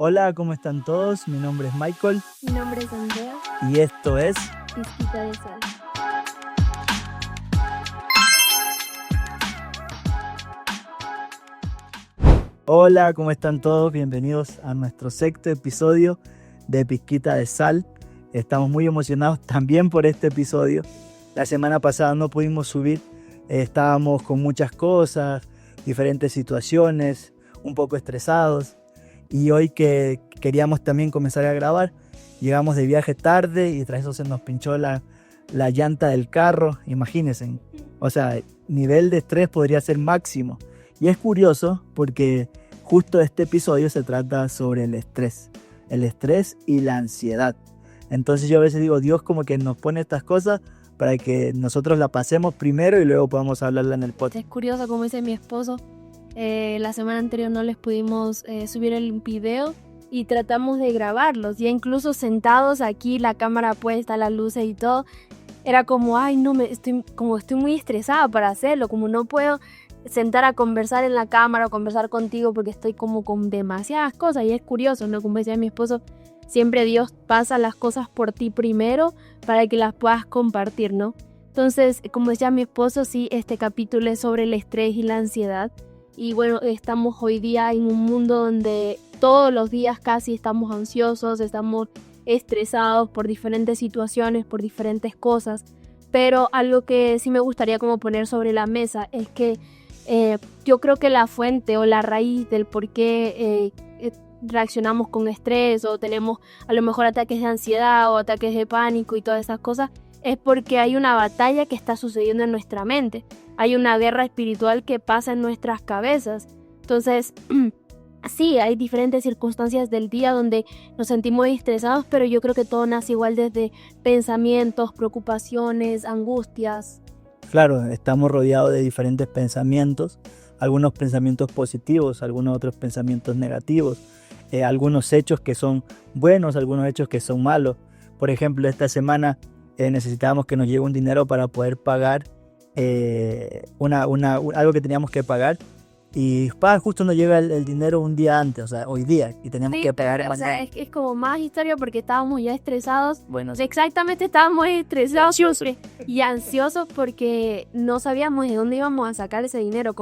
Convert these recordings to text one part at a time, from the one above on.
Hola, ¿cómo están todos? Mi nombre es Michael Mi nombre es Andrea, y esto es... Pizquita de Sal. Hola, ¿cómo están todos? Bienvenidos a nuestro sexto episodio de Pizquita de Sal. Estamos muy emocionados también por este episodio. La semana pasada no pudimos subir, estábamos con muchas cosas, diferentes situaciones, un poco estresados. Y hoy que queríamos también comenzar a grabar, llegamos de viaje tarde y tras eso se nos pinchó la llanta del carro. Imagínense, o sea, nivel de estrés podría ser máximo. Y es curioso porque justo este episodio se trata sobre el estrés y la ansiedad. Entonces yo a veces digo, Dios como que nos pone estas cosas para que nosotros la pasemos primero y luego podamos hablarla en el podcast. Es curioso, como dice mi esposo, la semana anterior no les pudimos subir el video y tratamos de grabarlos, ya incluso sentados aquí, la cámara puesta, las luces y todo, era como, ay no, estoy muy estresada para hacerlo, como no puedo sentar a conversar en la cámara o conversar contigo porque estoy como con demasiadas cosas. Y es curioso, ¿no? Como decía mi esposo, siempre Dios pasa las cosas por ti primero para que las puedas compartir, ¿no? Entonces, como decía mi esposo, sí, este capítulo es sobre el estrés y la ansiedad. Y bueno, estamos hoy día en un mundo donde todos los días casi estamos ansiosos, estamos estresados por diferentes situaciones, por diferentes cosas. Pero algo que sí me gustaría como poner sobre la mesa es que yo creo que la fuente o la raíz del por qué reaccionamos con estrés o tenemos a lo mejor ataques de ansiedad o ataques de pánico y todas esas cosas es porque hay una batalla que está sucediendo en nuestra mente. Hay una guerra espiritual que pasa en nuestras cabezas. Entonces, sí, hay diferentes circunstancias del día donde nos sentimos estresados, pero yo creo que todo nace igual desde pensamientos, preocupaciones, angustias. Claro, estamos rodeados de diferentes pensamientos, algunos pensamientos positivos, algunos otros pensamientos negativos, algunos hechos que son buenos, algunos hechos que son malos. Por ejemplo, esta semana necesitábamos que nos llegue un dinero para poder pagar algo que teníamos que pagar. Y justo nos llega el dinero un día antes, o sea, hoy día, y teníamos que pagar O sea, mañana. es como más historia porque estábamos ya estresados. Bueno, Exactamente, estábamos estresados y ansiosos porque no sabíamos de dónde íbamos a sacar ese dinero.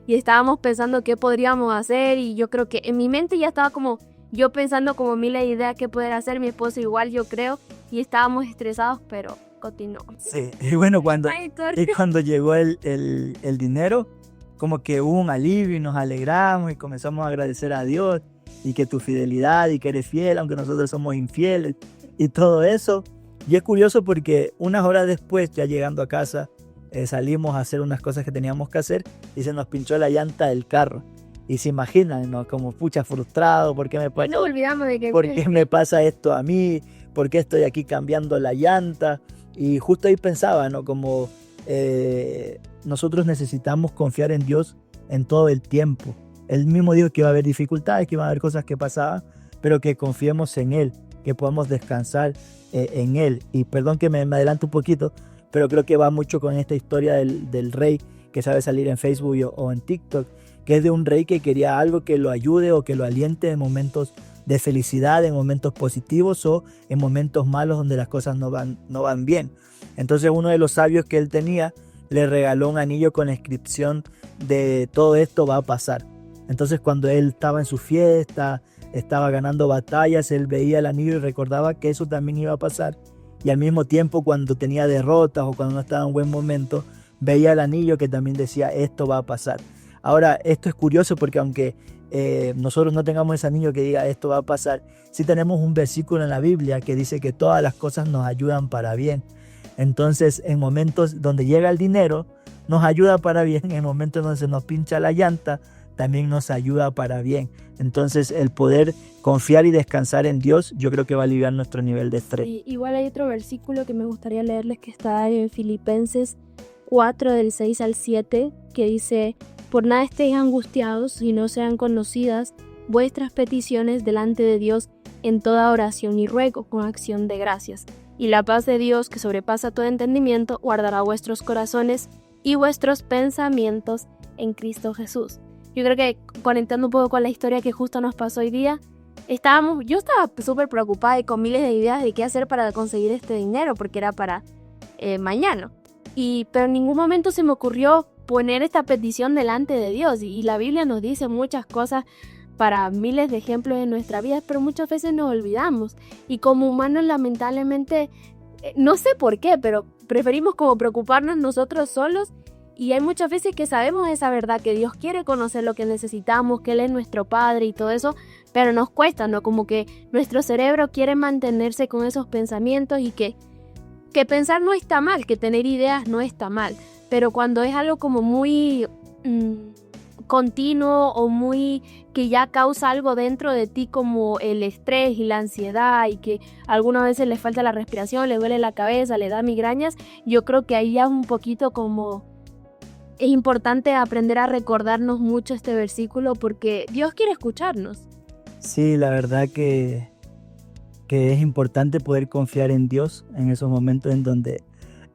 Y estábamos pensando qué podríamos hacer. Y yo creo que en mi mente ya estaba como yo pensando como mil ideas qué poder hacer. Mi esposo igual, yo creo. Y estábamos estresados, pero continuamos. sí, y bueno, cuando llegó el dinero, como que hubo un alivio y nos alegramos y comenzamos a agradecer a Dios y que tu fidelidad y que eres fiel aunque nosotros somos infieles y todo eso. Y es curioso porque unas horas después, ya llegando a casa, salimos a hacer unas cosas que teníamos que hacer y se nos pinchó la llanta del carro. Y se imaginan, ¿no? Como pucha, frustrado, ¿por qué No olvidamos de que ¿por qué me pasa esto a mí? ¿Por qué estoy aquí cambiando la llanta? Y justo ahí pensaba, ¿no? Como nosotros necesitamos confiar en Dios en todo el tiempo. Él mismo dijo que iba a haber dificultades, que iba a haber cosas que pasaban, pero que confiemos en Él, que podamos descansar en Él. Y perdón que me adelanto un poquito, pero creo que va mucho con esta historia del rey que sabe salir en Facebook o en TikTok, que es de un rey que quería algo que lo ayude o que lo aliente en momentos de felicidad, en momentos positivos o en momentos malos donde las cosas no van bien. Entonces uno de los sabios que él tenía le regaló un anillo con la inscripción de todo esto va a pasar. Entonces cuando él estaba en su fiesta, estaba ganando batallas, él veía el anillo y recordaba que eso también iba a pasar. Y al mismo tiempo cuando tenía derrotas o cuando no estaba en un buen momento, veía el anillo que también decía esto va a pasar. Ahora, esto es curioso porque aunque nosotros no tengamos ese anillo que diga esto va a pasar, sí tenemos un versículo en la Biblia que dice que todas las cosas nos ayudan para bien. Entonces, en momentos donde llega el dinero, nos ayuda para bien. En momentos donde se nos pincha la llanta, también nos ayuda para bien. Entonces, el poder confiar y descansar en Dios, yo creo que va a aliviar nuestro nivel de estrés. Sí, igual hay otro versículo que me gustaría leerles que está en Filipenses 4 del 6 al 7, que dice: por nada estéis angustiados y no sean conocidas vuestras peticiones delante de Dios en toda oración y ruego con acción de gracias. Y la paz de Dios, que sobrepasa todo entendimiento, guardará vuestros corazones y vuestros pensamientos en Cristo Jesús. Yo creo que conectando un poco con la historia que justo nos pasó hoy día, yo estaba súper preocupada y con miles de ideas de qué hacer para conseguir este dinero, porque era para mañana. Pero en ningún momento se me ocurrió poner esta petición delante de Dios. Y la Biblia nos dice muchas cosas para miles de ejemplos en nuestra vida, pero muchas veces nos olvidamos. Y como humanos, lamentablemente, no sé por qué, pero preferimos como preocuparnos nosotros solos. Y hay muchas veces que sabemos esa verdad, que Dios quiere conocer lo que necesitamos, que Él es nuestro Padre y todo eso, pero nos cuesta, ¿no? Como que nuestro cerebro quiere mantenerse con esos pensamientos y que pensar no está mal, que tener ideas no está mal, pero cuando es algo como muy continuo o muy que ya causa algo dentro de ti, como el estrés y la ansiedad, y que algunas veces le falta la respiración, le duele la cabeza, le da migrañas, yo creo que ahí ya es un poquito como... Es importante aprender a recordarnos mucho este versículo porque Dios quiere escucharnos. Sí, la verdad que es importante poder confiar en Dios en esos momentos en donde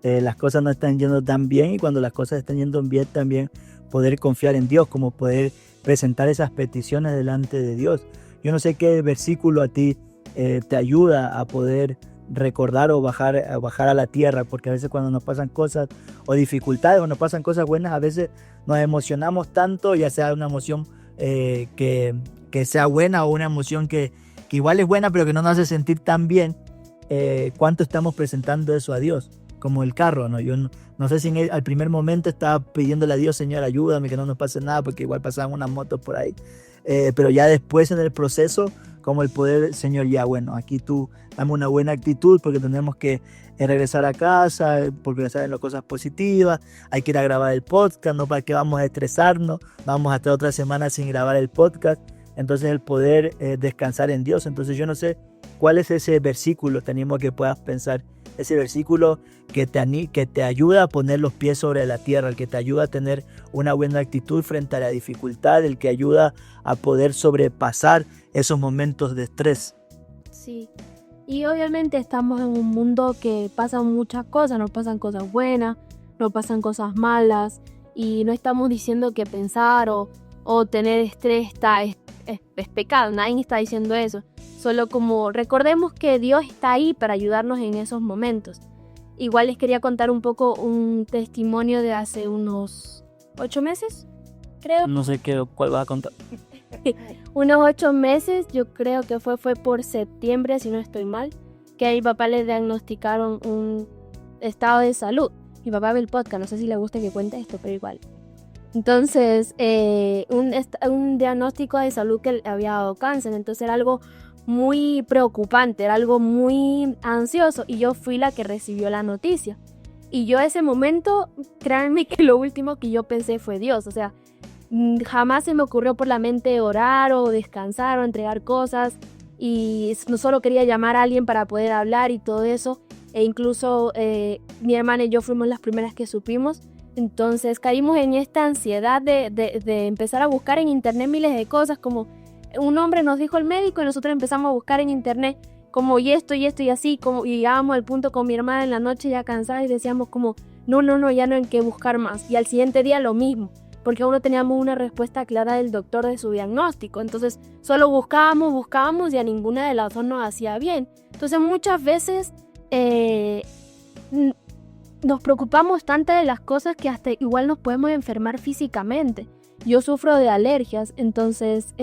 las cosas no están yendo tan bien, y cuando las cosas están yendo bien también poder confiar en Dios, como poder presentar esas peticiones delante de Dios. Yo no sé qué versículo a ti te ayuda a poder recordar o bajar a la tierra, porque a veces cuando nos pasan cosas o dificultades o nos pasan cosas buenas, a veces nos emocionamos tanto, ya sea una emoción que sea buena o una emoción que igual es buena pero que no nos hace sentir tan bien. ¿Cuánto estamos presentando eso a Dios? Como el carro, ¿no? Yo no sé si al primer momento estaba pidiéndole a Dios: Señor, ayúdame, que no nos pase nada, porque igual pasaban unas motos por ahí, pero ya después en el proceso, como el poder: Señor, ya bueno, aquí tú dame una buena actitud, porque tenemos que regresar a casa, porque saben las cosas positivas, hay que ir a grabar el podcast, no para que vamos a estresarnos, vamos a estar otra semana sin grabar el podcast. Entonces el poder descansar en Dios. Entonces yo no sé cuál es ese versículo, te animo a que puedas pensar, ese versículo que te ayuda a poner los pies sobre la tierra, el que te ayuda a tener una buena actitud frente a la dificultad, el que ayuda a poder sobrepasar esos momentos de estrés. Sí, y obviamente estamos en un mundo que pasan muchas cosas, nos pasan cosas buenas, nos pasan cosas malas, y no estamos diciendo que pensar o tener estrés es pecado, nadie está diciendo eso. Solo como recordemos que Dios está ahí para ayudarnos en esos momentos. Igual les quería contar un poco un testimonio de hace unos 8 meses, creo. No sé cuál vas a contar. Unos 8 meses, yo creo que fue por septiembre, si no estoy mal, que a mi papá le diagnosticaron un estado de salud. Mi papá ve el podcast, no sé si le gusta que cuente esto, pero igual. Entonces, un diagnóstico de salud que le había dado cáncer. Entonces era algo muy preocupante, era algo muy ansioso, y yo fui la que recibió la noticia. Y yo ese momento, créanme que lo último que yo pensé fue Dios. O sea, jamás se me ocurrió por la mente orar o descansar o entregar cosas, y no solo quería llamar a alguien para poder hablar y todo eso. E incluso mi hermana y yo fuimos las primeras que supimos. Entonces caímos en esta ansiedad de empezar a buscar en internet miles de cosas, como un hombre nos dijo el médico, y nosotros empezamos a buscar en internet como y esto y así, como, y llegábamos al punto con mi hermana en la noche ya cansada y decíamos como no, ya no hay que buscar más. Y al siguiente día lo mismo, porque aún no teníamos una respuesta clara del doctor de su diagnóstico. Entonces solo buscábamos y a ninguna de las dos nos hacía bien. Entonces muchas veces nos preocupamos tanto de las cosas que hasta igual nos podemos enfermar físicamente. Yo sufro de alergias, entonces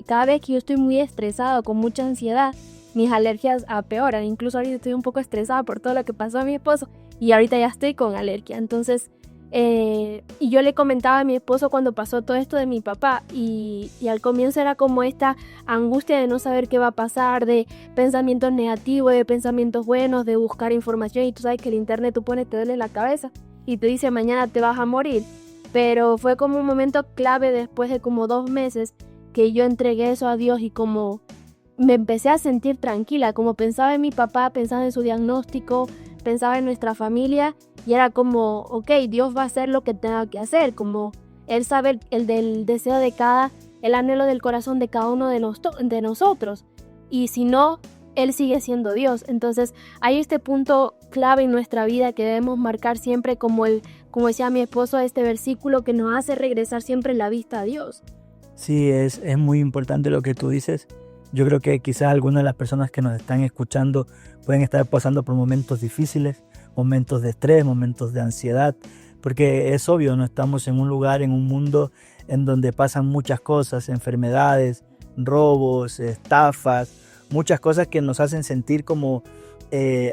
cada vez que yo estoy muy estresada, con mucha ansiedad, mis alergias empeoran. Incluso ahorita estoy un poco estresada por todo lo que pasó a mi esposo, y ahorita ya estoy con alergia. Entonces, y yo le comentaba a mi esposo cuando pasó todo esto de mi papá, y al comienzo era como esta angustia de no saber qué va a pasar, de pensamientos negativos, de pensamientos buenos, de buscar información, y tú sabes que el internet tú pones, te duele la cabeza y te dice mañana te vas a morir. Pero fue como un momento clave después de como 2 meses que yo entregué eso a Dios, y como me empecé a sentir tranquila, como pensaba en mi papá, pensaba en su diagnóstico, pensaba en nuestra familia, y era como, ok, Dios va a hacer lo que tenga que hacer, como Él sabe el del deseo de el anhelo del corazón de cada uno de nosotros, y si no, Él sigue siendo Dios. Entonces hay este punto clave en nuestra vida que debemos marcar siempre, como decía mi esposo, este versículo que nos hace regresar siempre la vista a Dios. Sí, es muy importante lo que tú dices, Yo creo que quizás algunas de las personas que nos están escuchando pueden estar pasando por momentos difíciles, momentos de estrés, momentos de ansiedad, porque es obvio, no estamos en un lugar, en un mundo en donde pasan muchas cosas, enfermedades, robos, estafas, muchas cosas que nos hacen sentir como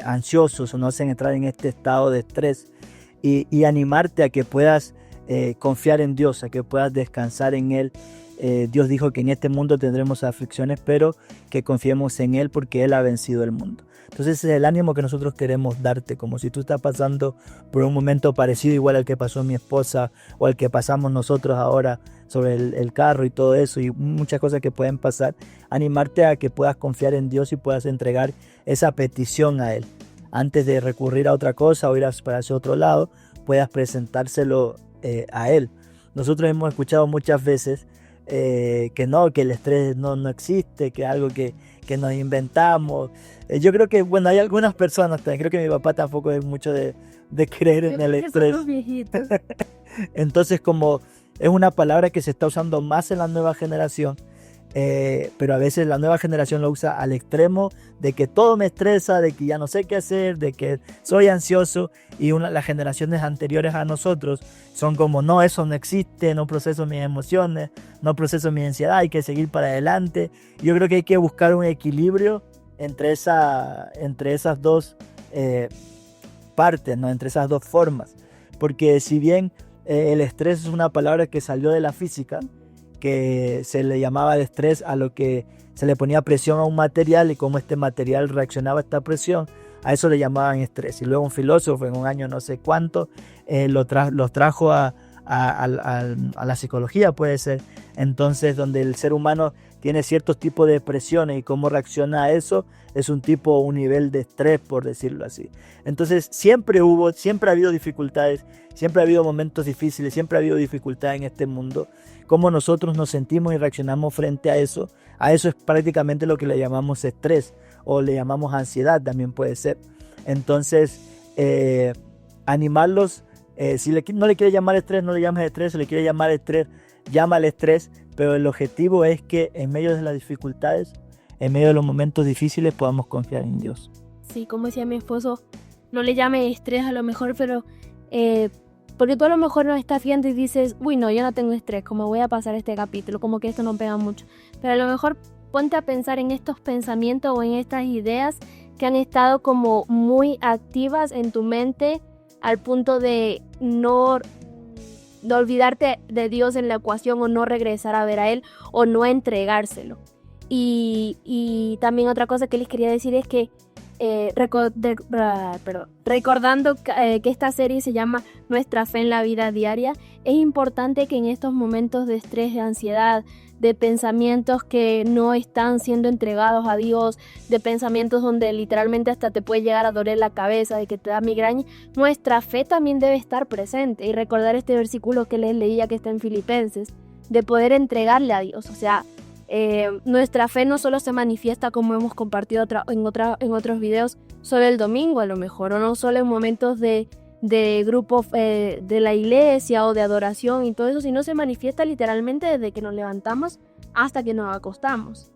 ansiosos o nos hacen entrar en este estado de estrés y animarte a que puedas confiar en Dios, a que puedas descansar en Él. Dios dijo que en este mundo tendremos aflicciones, pero que confiemos en Él porque Él ha vencido el mundo. Entonces ese es el ánimo que nosotros queremos darte, como si tú estás pasando por un momento parecido igual al que pasó mi esposa o al que pasamos nosotros ahora sobre el carro y todo eso y muchas cosas que pueden pasar. Animarte a que puedas confiar en Dios y puedas entregar esa petición a Él. Antes de recurrir a otra cosa o ir para hacia otro lado, puedas presentárselo a Él. Nosotros hemos escuchado muchas veces que el estrés no existe, que es algo que nos inventamos. Yo creo que, bueno, hay algunas personas también, creo que mi papá tampoco es mucho de creer en el estrés. Entonces, como es una palabra que se está usando más en la nueva generación, pero a veces la nueva generación lo usa al extremo de que todo me estresa, de que ya no sé qué hacer, de que soy ansioso, y las generaciones anteriores a nosotros son como, no, eso no existe, no proceso mis emociones, no proceso mi ansiedad, hay que seguir para adelante. Yo creo que hay que buscar un equilibrio entre esas dos partes, ¿no? Entre esas dos formas, porque si bien el estrés es una palabra que salió de la física, que se le llamaba el estrés a lo que se le ponía presión a un material y cómo este material reaccionaba a esta presión, a eso le llamaban estrés. Y luego un filósofo en un año no sé cuánto los trajo a la psicología, puede ser. Entonces, donde el ser humano tiene ciertos tipos de presiones y cómo reacciona a eso es un nivel de estrés, por decirlo así. Entonces siempre ha habido dificultades, siempre ha habido momentos difíciles, siempre ha habido dificultades en este mundo. Cómo nosotros nos sentimos y reaccionamos frente a eso es prácticamente lo que le llamamos estrés o le llamamos ansiedad, también puede ser. Entonces animarlos, si no le quiere llamar estrés, no le llames estrés, si le quiere llamar estrés, llámale estrés, pero el objetivo es que en medio de las dificultades, en medio de los momentos difíciles, podamos confiar en Dios. Sí, como decía mi esposo, no le llame estrés a lo mejor, pero porque tú a lo mejor no estás viendo y dices, uy, no, yo no tengo estrés, como voy a pasar este capítulo, como que esto no pega mucho. Pero a lo mejor ponte a pensar en estos pensamientos o en estas ideas que han estado como muy activas en tu mente al punto de no olvidarte de Dios en la ecuación o no regresar a ver a Él o no entregárselo. Y también otra cosa que les quería decir es que recordando que esta serie se llama Nuestra Fe en la Vida Diaria, es importante que en estos momentos de estrés, de ansiedad, de pensamientos que no están siendo entregados a Dios, de pensamientos donde literalmente hasta te puede llegar a doler la cabeza, de que te da migraña, nuestra fe también debe estar presente y recordar este versículo que les leía que está en Filipenses, de poder entregarle a Dios. O sea, nuestra fe no solo se manifiesta como hemos compartido en otros videos solo el domingo a lo mejor, o no solo en momentos de grupos de la iglesia o de adoración y todo eso, sino se manifiesta literalmente desde que nos levantamos hasta que nos acostamos.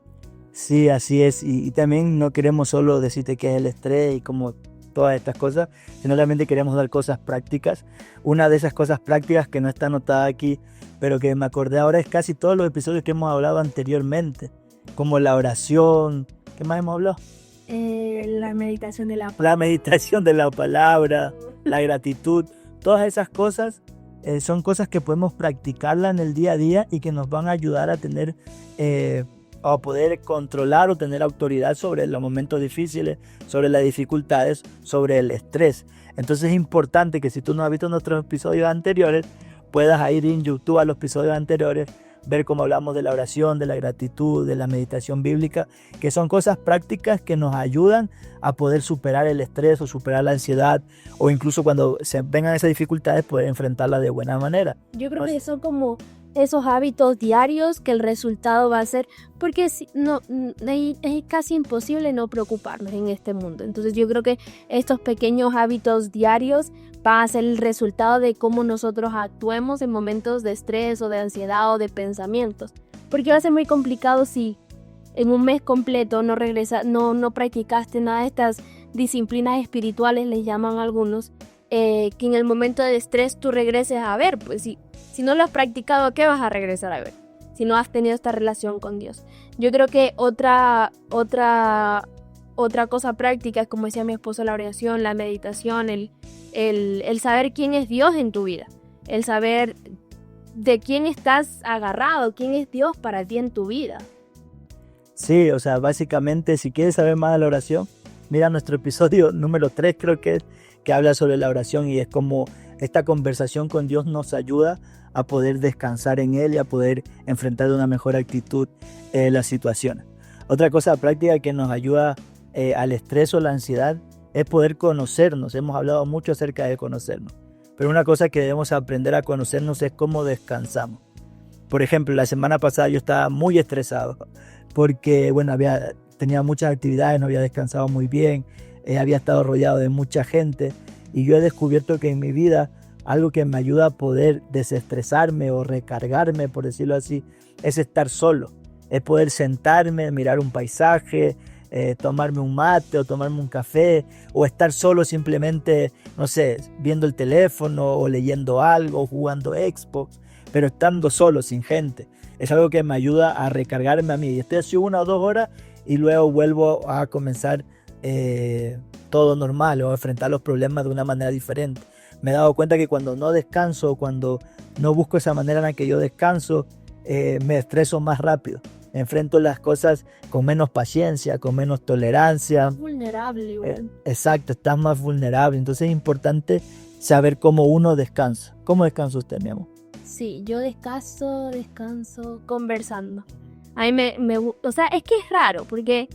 Sí, así es, y también no queremos solo decirte que es el estrés y como todas estas cosas, sino realmente queremos dar cosas prácticas. Una de esas cosas prácticas que no está anotada aquí, pero que me acordé ahora, es casi todos los episodios que hemos hablado anteriormente, como la oración. ¿Qué más hemos hablado? La meditación de la palabra, la gratitud, todas esas cosas son cosas que podemos practicarla en el día a día y que nos van a ayudar a tener a poder controlar o tener autoridad sobre los momentos difíciles, sobre las dificultades, sobre el estrés. Entonces es importante que si tú no has visto nuestros episodios anteriores, puedas ir en YouTube a los episodios anteriores, ver cómo hablamos de la oración, de la gratitud, de la meditación bíblica, que son cosas prácticas que nos ayudan a poder superar el estrés o superar la ansiedad, o incluso cuando se vengan esas dificultades poder enfrentarlas de buena manera. Yo creo que son como esos hábitos diarios que el resultado va a ser, porque es casi imposible no preocuparnos en este mundo. Entonces yo creo que estos pequeños hábitos diarios van a ser el resultado de cómo nosotros actuemos en momentos de estrés o de ansiedad o de pensamientos, porque va a ser muy complicado si en un mes completo no practicaste nada de estas disciplinas espirituales, les llaman algunos, que en el momento del estrés tú regreses a ver, pues si no lo has practicado, ¿qué vas a regresar a ver? Si no has tenido esta relación con Dios. Yo creo que otra cosa práctica es, como decía mi esposo, la oración, la meditación, el saber quién es Dios en tu vida, el saber de quién estás agarrado, quién es Dios para ti en tu vida. Sí, o sea, básicamente, si quieres saber más de la oración, mira nuestro episodio número 3, creo que es, que habla sobre la oración, y es como esta conversación con Dios nos ayuda a poder descansar en Él y a poder enfrentar de una mejor actitud las situaciones. Otra cosa práctica que nos ayuda al estrés o la ansiedad es poder conocernos. Hemos hablado mucho acerca de conocernos, pero una cosa que debemos aprender a conocernos es cómo descansamos. Por ejemplo, la semana pasada yo estaba muy estresado porque, bueno, tenía muchas actividades, no había descansado muy bien, había estado rodeado de mucha gente, y yo he descubierto que en mi vida algo que me ayuda a poder desestresarme o recargarme, por decirlo así, es estar solo. Es poder sentarme, mirar un paisaje, tomarme un mate o tomarme un café, o estar solo simplemente, no sé, viendo el teléfono o leyendo algo o jugando Xbox, pero estando solo, sin gente. Es algo que me ayuda a recargarme a mí. Y estoy así 1 o 2 horas y luego vuelvo a comenzar todo normal, o a enfrentar los problemas de una manera diferente. Me he dado cuenta que cuando no descanso, cuando no busco esa manera en la que yo descanso, me estreso más rápido. Enfrento las cosas con menos paciencia, con menos tolerancia. Vulnerable, igual. Exacto, estás más vulnerable. Entonces es importante saber cómo uno descansa. ¿Cómo descansa usted, mi amor? Sí, yo descanso conversando. A mí o sea, es que es raro, porque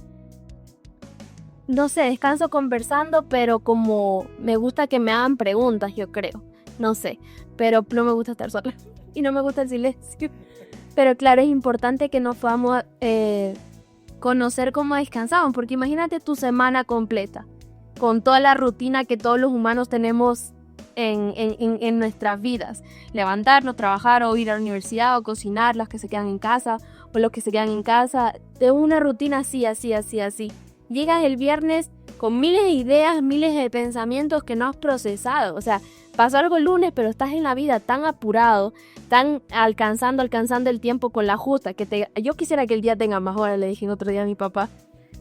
no sé, descanso conversando, pero como me gusta que me hagan preguntas, yo creo. No sé, pero no me gusta estar sola y no me gusta el silencio. Pero claro, es importante que nos podamos conocer cómo descansamos, porque imagínate tu semana completa, con toda la rutina que todos los humanos tenemos en nuestras vidas. Levantarnos, trabajar, o ir a la universidad, o cocinar, los que se quedan en casa, o los que se quedan en casa, de una rutina así. Llegas el viernes con miles de ideas, miles de pensamientos que no has procesado. O sea, pasó algo el lunes, pero estás en la vida tan apurado, tan alcanzando el tiempo con la justa, yo quisiera que el día tenga más horas, le dije el otro día a mi papá.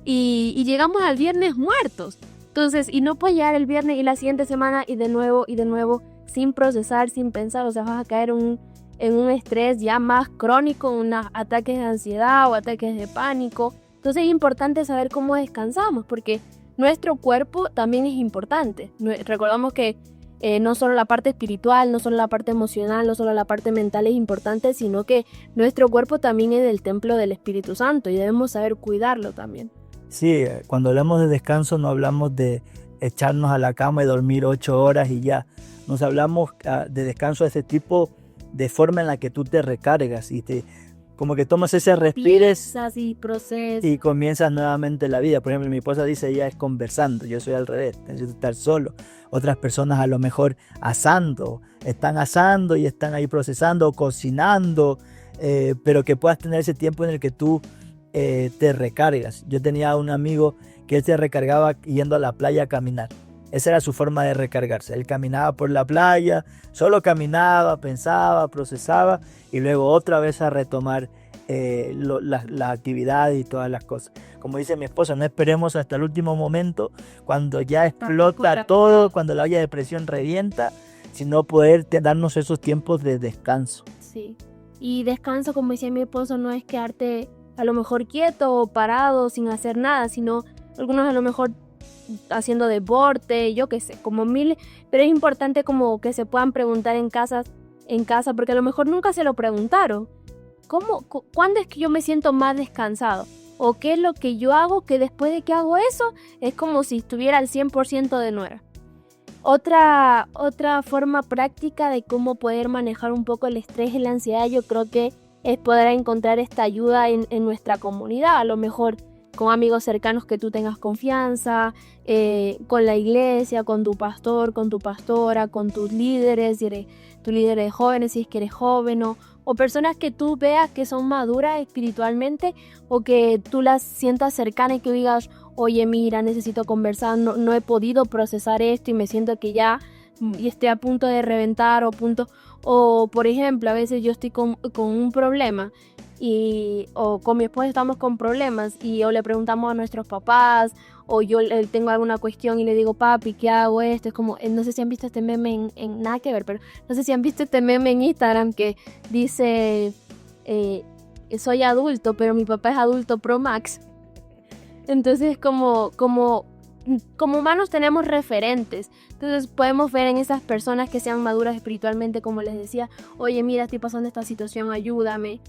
Y llegamos al viernes muertos. Entonces, y no puedes llegar el viernes y la siguiente semana y de nuevo, sin procesar, sin pensar. O sea, vas a caer en un estrés ya más crónico, unos ataques de ansiedad o ataques de pánico. Entonces es importante saber cómo descansamos, porque nuestro cuerpo también es importante. Recordamos que no solo la parte espiritual, no solo la parte emocional, no solo la parte mental es importante, sino que nuestro cuerpo también es el templo del Espíritu Santo y debemos saber cuidarlo también. Sí, cuando hablamos de descanso no hablamos de echarnos a la cama y dormir 8 horas y ya. Nos hablamos de descanso de este tipo, de forma en la que tú te recargas y como que tomas ese respires y procesas y comienzas nuevamente la vida. Por ejemplo, mi esposa dice, ella es conversando, yo soy al revés, necesito estar solo. Otras personas a lo mejor están asando y están ahí procesando o cocinando, pero que puedas tener ese tiempo en el que tú te recargas. Yo tenía un amigo que él se recargaba yendo a la playa a caminar. Esa era su forma de recargarse. Él caminaba por la playa, solo caminaba, pensaba, procesaba y luego otra vez a retomar las actividades y todas las cosas. Como dice mi esposa, no esperemos hasta el último momento, cuando ya explota todo, cuando la olla de presión revienta, sino poder darnos esos tiempos de descanso. Sí, y descanso, como decía mi esposo, no es quedarte a lo mejor quieto o parado sin hacer nada, sino algunos a lo mejor haciendo deporte, yo qué sé, como mil, pero es importante como que se puedan preguntar en casa, porque a lo mejor nunca se lo preguntaron. ¿Cuándo es que yo me siento más descansado? ¿O qué es lo que yo hago que después de que hago eso es como si estuviera al 100% de nuevo? Otra forma práctica de cómo poder manejar un poco el estrés y la ansiedad, yo creo que es poder encontrar esta ayuda en nuestra comunidad. A lo mejor con amigos cercanos que tú tengas confianza, con la iglesia, con tu pastor, con tu pastora, con tus líderes, si eres tu líder de jóvenes, si es que eres joven, o personas que tú veas que son maduras espiritualmente o que tú las sientas cercanas y que digas, oye, mira, necesito conversar, no he podido procesar esto y me siento que ya esté a punto de reventar o por ejemplo, a veces yo estoy con un problema o con mi esposa estamos con problemas o le preguntamos a nuestros papás o yo tengo alguna cuestión y le digo, papi, ¿qué hago esto? Es como, no sé si han visto este meme en nada que ver, pero no sé si han visto este meme en Instagram que dice, soy adulto, pero mi papá es adulto Pro Max. Entonces como humanos tenemos referentes, entonces podemos ver en esas personas que sean maduras espiritualmente, como les decía, oye, mira, estoy pasando esta situación, ayúdame.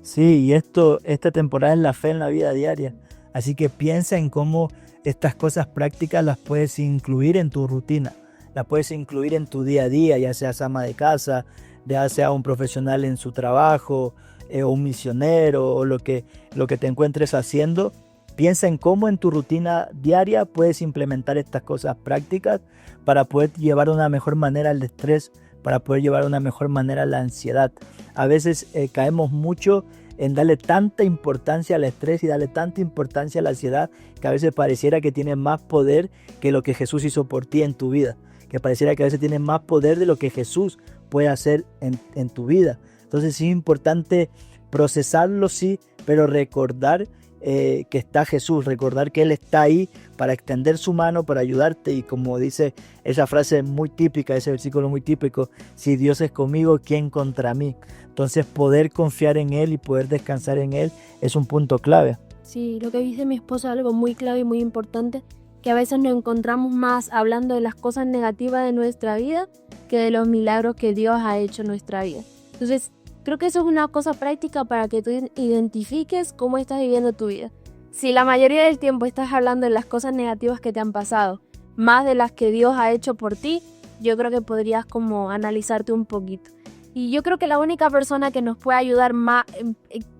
Sí, y esta temporada es la fe en la vida diaria. Así que piensa en cómo estas cosas prácticas las puedes incluir en tu rutina, las puedes incluir en tu día a día, ya seas ama de casa, ya sea un profesional en su trabajo, o un misionero, o lo que te encuentres haciendo. Piensa en cómo en tu rutina diaria puedes implementar estas cosas prácticas para poder llevar de una mejor manera el estrés, para poder llevar de una mejor manera la ansiedad. A veces caemos mucho en darle tanta importancia al estrés y darle tanta importancia a la ansiedad que a veces pareciera que tiene más poder que lo que Jesús hizo por ti en tu vida, que pareciera que a veces tiene más poder de lo que Jesús puede hacer en tu vida. Entonces sí es importante procesarlo, sí, pero recordar que está Jesús, recordar que Él está ahí para extender su mano, para ayudarte, y como dice esa frase muy típica, ese versículo muy típico, si Dios es conmigo, ¿quién contra mí? Entonces poder confiar en Él y poder descansar en Él es un punto clave. Sí, lo que dice mi esposa es algo muy clave y muy importante, que a veces nos encontramos más hablando de las cosas negativas de nuestra vida que de los milagros que Dios ha hecho en nuestra vida. Entonces, creo que eso es una cosa práctica para que tú identifiques cómo estás viviendo tu vida. Si la mayoría del tiempo estás hablando de las cosas negativas que te han pasado, más de las que Dios ha hecho por ti, yo creo que podrías como analizarte un poquito. Y yo creo que la única persona que nos puede ayudar más,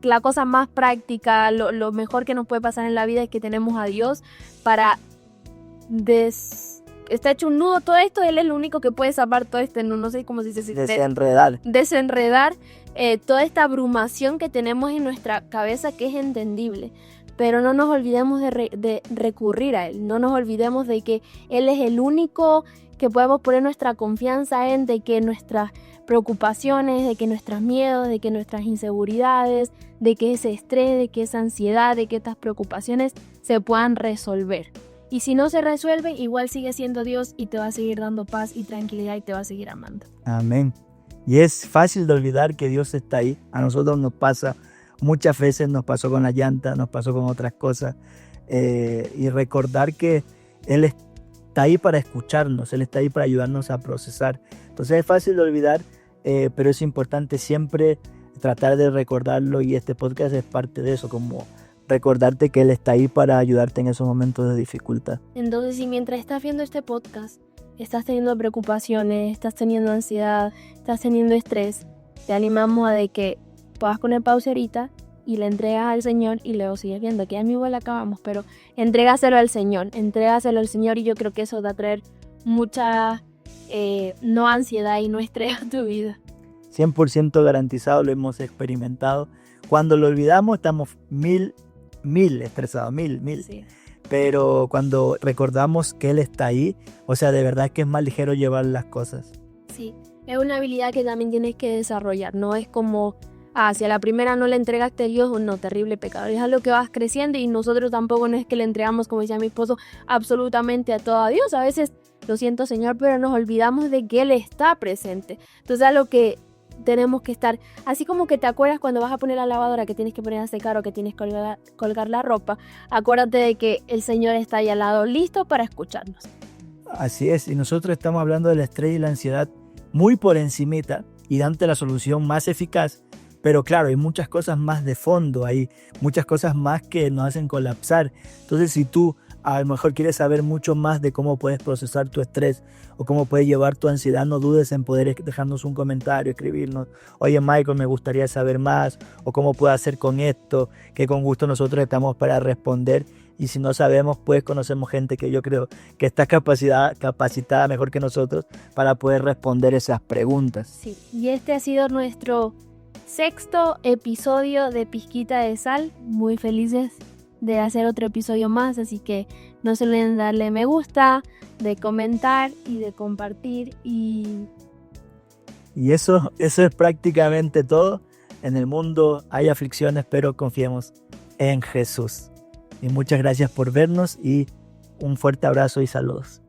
la cosa más práctica, lo mejor que nos puede pasar en la vida es que tenemos a Dios para está hecho un nudo todo esto, Él es el único que puede salvar todo este nudo, no sé cómo se dice. Desenredar toda esta abrumación que tenemos en nuestra cabeza, que es entendible. Pero no nos olvidemos de recurrir a Él, no nos olvidemos de que Él es el único que podemos poner nuestra confianza en, de que nuestras preocupaciones, de que nuestros miedos, de que nuestras inseguridades, de que ese estrés, de que esa ansiedad, de que estas preocupaciones se puedan resolver. Y si no se resuelve, igual sigue siendo Dios y te va a seguir dando paz y tranquilidad y te va a seguir amando. Amén. Y es fácil de olvidar que Dios está ahí. A nosotros nos pasa, muchas veces nos pasó con la llanta, nos pasó con otras cosas. Y recordar que Él está ahí para escucharnos, Él está ahí para ayudarnos a procesar. Entonces es fácil de olvidar, pero es importante siempre tratar de recordarlo, y este podcast es parte de eso, como recordarte que Él está ahí para ayudarte en esos momentos de dificultad. Entonces, si mientras estás viendo este podcast estás teniendo preocupaciones, estás teniendo ansiedad, estás teniendo estrés, te animamos a de que puedas poner pausa ahorita y le entregas al Señor y luego sigues viendo, que ya mismo la acabamos, pero entrégaselo al Señor, y yo creo que eso va a traer mucha no ansiedad y no estrés a tu vida. 100% garantizado, lo hemos experimentado. Cuando lo olvidamos estamos mil estresados, mil. Sí. Pero cuando recordamos que Él está ahí, o sea, de verdad que es más ligero llevar las cosas. Sí, es una habilidad que también tienes que desarrollar. No es como, si a la primera no le entregaste a Dios, no, terrible pecado. Es algo que vas creciendo, y nosotros tampoco no es que le entregamos, como decía mi esposo, absolutamente a todo a Dios. A veces, lo siento Señor, pero nos olvidamos de que Él está presente. Entonces, a lo que tenemos que estar, así como que te acuerdas cuando vas a poner la lavadora que tienes que poner a secar o que tienes que colgar la ropa, acuérdate de que el Señor está ahí al lado, listo para escucharnos. Así es, y nosotros estamos hablando del estrés y la ansiedad muy por encimita y dándote la solución más eficaz, pero claro, hay muchas cosas más de fondo, hay muchas cosas más que nos hacen colapsar. Entonces, si tú a lo mejor quieres saber mucho más de cómo puedes procesar tu estrés o cómo puedes llevar tu ansiedad, no dudes en poder dejarnos un comentario, escribirnos. Oye, Michael, me gustaría saber más, o cómo puedo hacer con esto, que con gusto nosotros estamos para responder. Y si no sabemos, pues conocemos gente que yo creo que está capacitada mejor que nosotros para poder responder esas preguntas. Sí, y este ha sido nuestro 6º episodio de Pizquita de Sal. Muy felices de hacer otro episodio más, así que no se olviden de darle me gusta, de comentar y de compartir. Y eso es prácticamente todo. En el mundo hay aflicciones, pero confiemos en Jesús. Y muchas gracias por vernos y un fuerte abrazo y saludos.